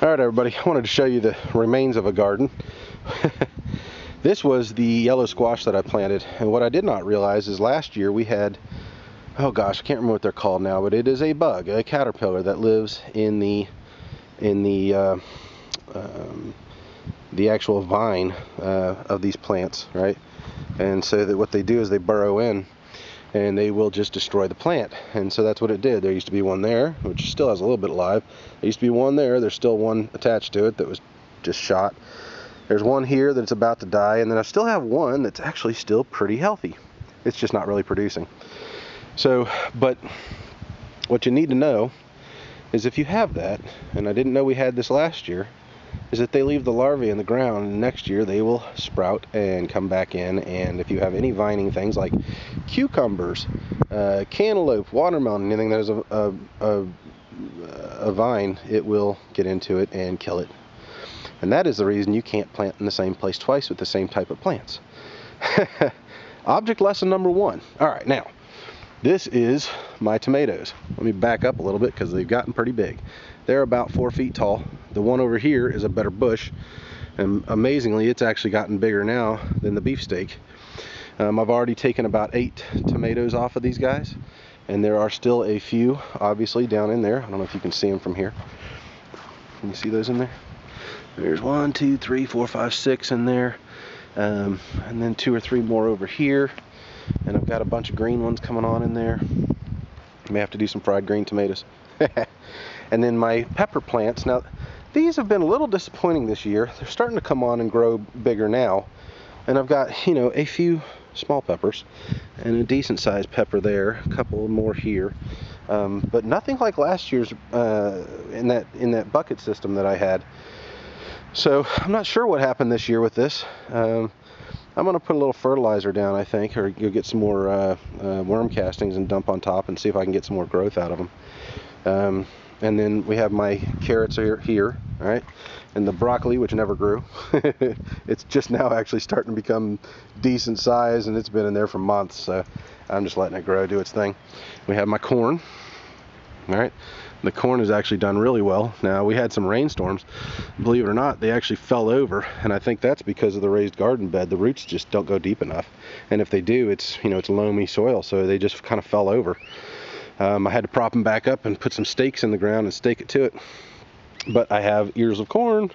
Alright everybody, I wanted to show you the remains of a garden. This was the yellow squash that I planted, and what I did not realize is last year we had, oh gosh, I can't remember what they're called now, but it is a bug, a caterpillar that lives in the actual vine of these plants, right? And so that what they do is they burrow in and they will just destroy the plant. And so that's what it did. There used to be one there, which still has a little bit alive. There used to be one there. There's still one attached to it that was just shot. There's one here that's about to die, and then I still have one that's actually still pretty healthy. It's just not really producing. So, but what you need to know is if you have that, and I didn't know we had this last year, is that they leave the larvae in the ground, and next year they will sprout and come back in. And if you have any vining things like cucumbers, cantaloupe, watermelon, anything that is a vine, it will get into it and kill it. And that is the reason you can't plant in the same place twice with the same type of plants. Object lesson number 1. Alright, now this is my tomatoes. Let me back up a little bit because they've gotten pretty big. They're about 4 feet tall. The one over here is a better bush, and amazingly it's actually gotten bigger now than the beefsteak. I've already taken about 8 tomatoes off of these guys, and there are still a few obviously down in there. I don't know if you can see them from here. Can you see those in there? There's 1, 2, 3, 4, 5, 6 in there, and then 2 or 3 more over here. And I've got a bunch of green ones coming on in there. May have to do some fried green tomatoes. And then my pepper plants. Now, these have been a little disappointing this year. They're starting to come on and grow bigger now. And I've got, you know, a few small peppers and a decent sized pepper there. A couple more here. But nothing like last year's in that bucket system that I had. So I'm not sure what happened this year with this. I'm going to put a little fertilizer down, I think, or you'll get some more worm castings and dump on top and see if I can get some more growth out of them. And then we have my carrots here, all right, and the broccoli, which never grew. It's just now actually starting to become decent size, and it's been in there for months, so I'm just letting it grow, do its thing. We have my corn, all right. The corn has actually done really well. Now, we had some rainstorms. Believe it or not, they actually fell over, and I think that's because of the raised garden bed. The roots just don't go deep enough, and if they do, it's, you know, it's loamy soil, so they just kind of fell over. I had to prop them back up and put some stakes in the ground and stake it to it. But I have ears of corn.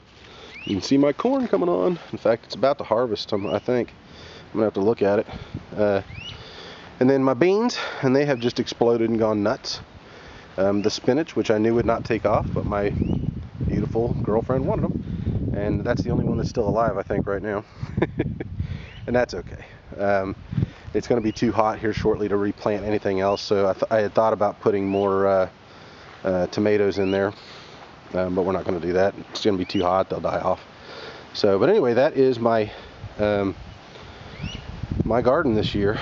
You can see my corn coming on. In fact, it's about to harvest them, I think. I'm gonna have to look at it. And then my beans, and they have just exploded and gone nuts. The spinach, which I knew would not take off, but my beautiful girlfriend wanted them, and that's the only one that's still alive, I think, right now. And that's okay. It's going to be too hot here shortly to replant anything else, so I had thought about putting more tomatoes in there, but we're not going to do that. It's going to be too hot, they'll die off. So, but anyway, that is my my garden this year.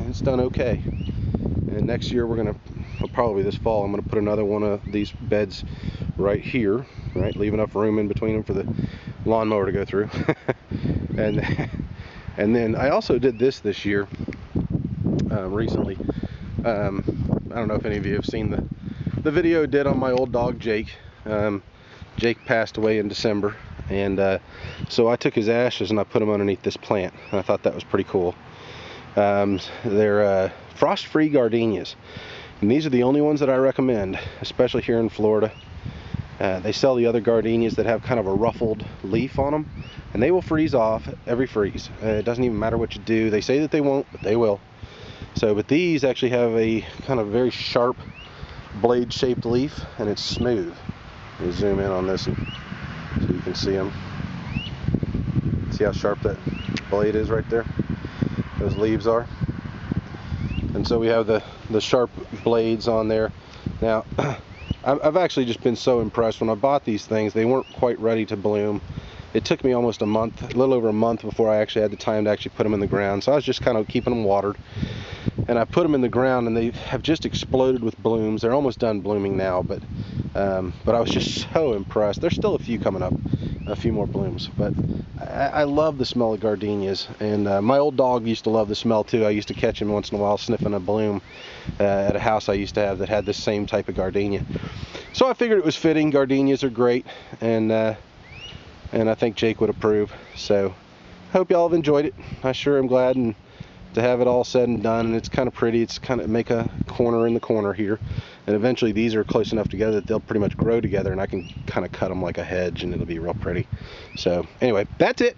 It's done okay, and next year we're going to, well, probably this fall, I'm going to put another one of these beds right here, right, leave enough room in between them for the lawnmower to go through. And then I also did this year recently. I don't know if any of you have seen the video I did on my old dog Jake. Jake passed away in December, and so I took his ashes and I put them underneath this plant, and I thought that was pretty cool. They're frost-free gardenias. And these are the only ones that I recommend, especially here in Florida. They sell the other gardenias that have kind of a ruffled leaf on them, and they will freeze off every freeze. It doesn't even matter what you do. They say that they won't, but they will. So, but these actually have a kind of very sharp blade-shaped leaf, and it's smooth. Let me zoom in on this so you can see them. See how sharp that blade is right there? Those leaves are. And so we have the sharp blades on there. Now, I've actually just been so impressed. When I bought these things, they weren't quite ready to bloom. It took me almost a month, a little over a month, before I actually had the time to actually put them in the ground. So I was just kind of keeping them watered. And I put them in the ground, and they have just exploded with blooms. They're almost done blooming now, but I was just so impressed. There's still a few coming up, a few more blooms, but I love the smell of gardenias, and my old dog used to love the smell too. I used to catch him once in a while sniffing a bloom at a house I used to have that had this same type of gardenia. So I figured it was fitting. Gardenias are great, and I think Jake would approve. So hope y'all have enjoyed it. I sure am glad and to have it all said and done, and it's kind of pretty. It's kind of make a corner in the corner here, and eventually these are close enough together that they'll pretty much grow together, and I can kind of cut them like a hedge, and it'll be real pretty. So anyway, that's it.